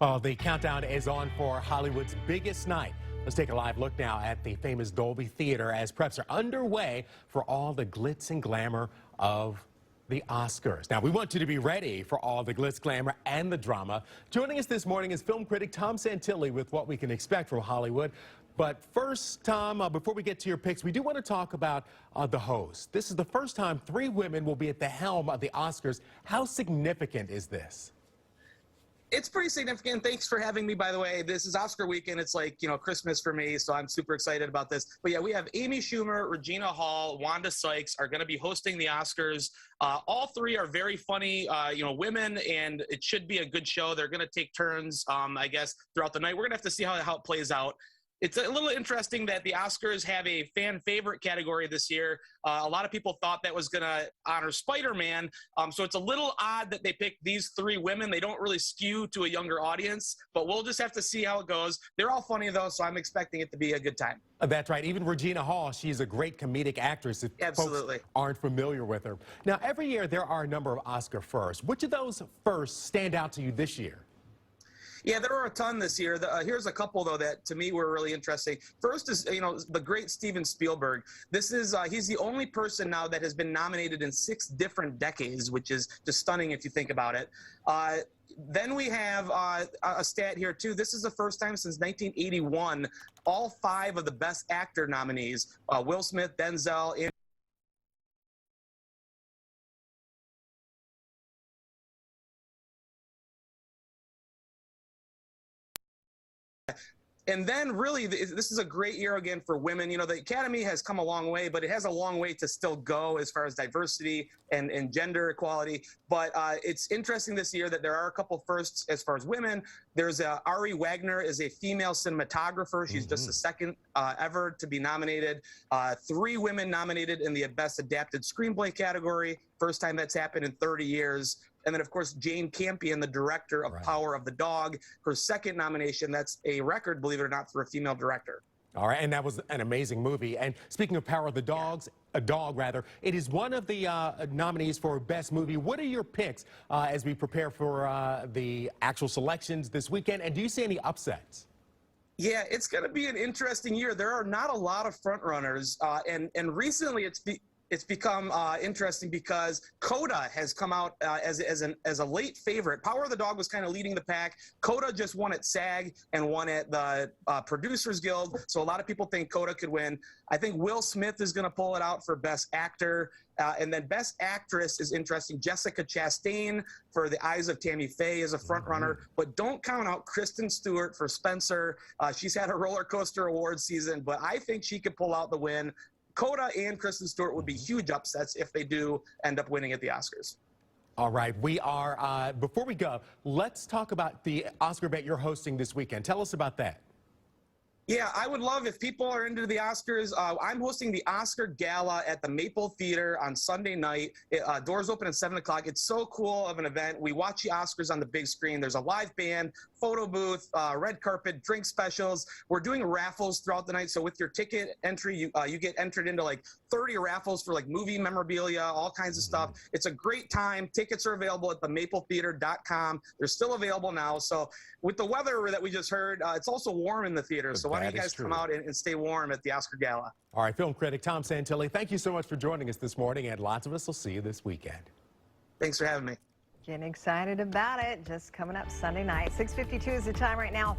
Well, the countdown is on for Hollywood's biggest night. Let's take a live look now at the famous Dolby Theater as preps are underway for all the glitz and glamour of the Oscars. Now, we want you to be ready for all the glitz, glamour, and the drama. Joining us this morning is film critic Tom Santilli with what we can expect from Hollywood. But first, Tom, before we get to your picks, we do want to talk about the host. This is the first time 3 women will be at the helm of the Oscars. How significant is this? It's pretty significant. Thanks for having me, by the way. This is Oscar weekend. It's like, Christmas for me, so I'm super excited about this. But yeah, we have Amy Schumer, Regina Hall, Wanda Sykes are going to be hosting the Oscars. All 3 are very funny, women, and it should be a good show. They're going to take turns, I guess, throughout the night. We're going to have to see how it plays out. It's a little interesting that the Oscars have a fan favorite category this year. A lot of people thought that was going to honor Spider-Man. So it's a little odd that they picked these 3 women. They don't really skew to a younger audience, but we'll just have to see how it goes. They're all funny, though, so I'm expecting it to be a good time. That's right. Even Regina Hall, she's a great comedic actress if Absolutely. Folks aren't familiar with her. Now, every year there are a number of Oscar firsts. Which of those firsts stand out to you this year? Yeah, there are a ton this year. Here's a couple, though, that to me were really interesting. First is, the great Steven Spielberg. This is, he's the only person now that has been nominated in 6 different decades, which is just stunning if you think about it. Then we have a stat here, too. This is the first time since 1981, all 5 of the Best Actor nominees, Will Smith, Denzel, and then really, this is a great year again for women. The Academy has come a long way, but it has a long way to still go as far as diversity and gender equality. But it's interesting this year that there are a couple firsts as far as women. There's Ari Wagner is a female cinematographer. She's just the second ever to be nominated. 3 women nominated in the Best Adapted Screenplay category. First time that's happened in 30 years. And then, of course, Jane Campion, the director of Power of the Dog, her second nomination. That's a record, believe it or not, for a female director. All right, and that was an amazing movie. And speaking of Power of the Dogs, a dog rather, it is one of the nominees for Best Movie. What are your picks as we prepare for the actual selections this weekend? And do you see any upsets? Yeah, it's going to be an interesting year. There are not a lot of front runners, and recently it's become interesting because Coda has come out as a late favorite. Power of the Dog was kind of leading the pack. Coda just won at SAG and won at the Producers Guild, so a lot of people think Coda could win. I think Will Smith is going to pull it out for Best Actor. And then Best Actress is interesting. Jessica Chastain for The Eyes of Tammy Faye is a front runner, but don't count out Kristen Stewart for Spencer. She's had a roller coaster award season, but I think she could pull out the win. Coda and Kristen Stewart would be huge upsets if they do end up winning at the Oscars. All right, we are, before we go, let's talk about the Oscar event you're hosting this weekend. Tell us about that. Yeah, I would love if people are into the Oscars. I'm hosting the Oscar Gala at the Maple Theater on Sunday night. Doors open at 7 o'clock. It's so cool of an event. We watch the Oscars on the big screen. There's a live band, photo booth, red carpet, drink specials. We're doing raffles throughout the night. So with your ticket entry, you get entered into like 30 raffles for like movie memorabilia, all kinds of stuff. It's a great time. Tickets are available at themapletheater.com. They're still available now. So with the weather that we just heard, it's also warm in the theater. So why don't you guys come out and stay warm at the Oscar Gala? All right, film critic Tom Santilli, thank you so much for joining us this morning, and lots of us will see you this weekend. Thanks for having me. Getting excited about it. Just coming up Sunday night. 6:52 is the time right now.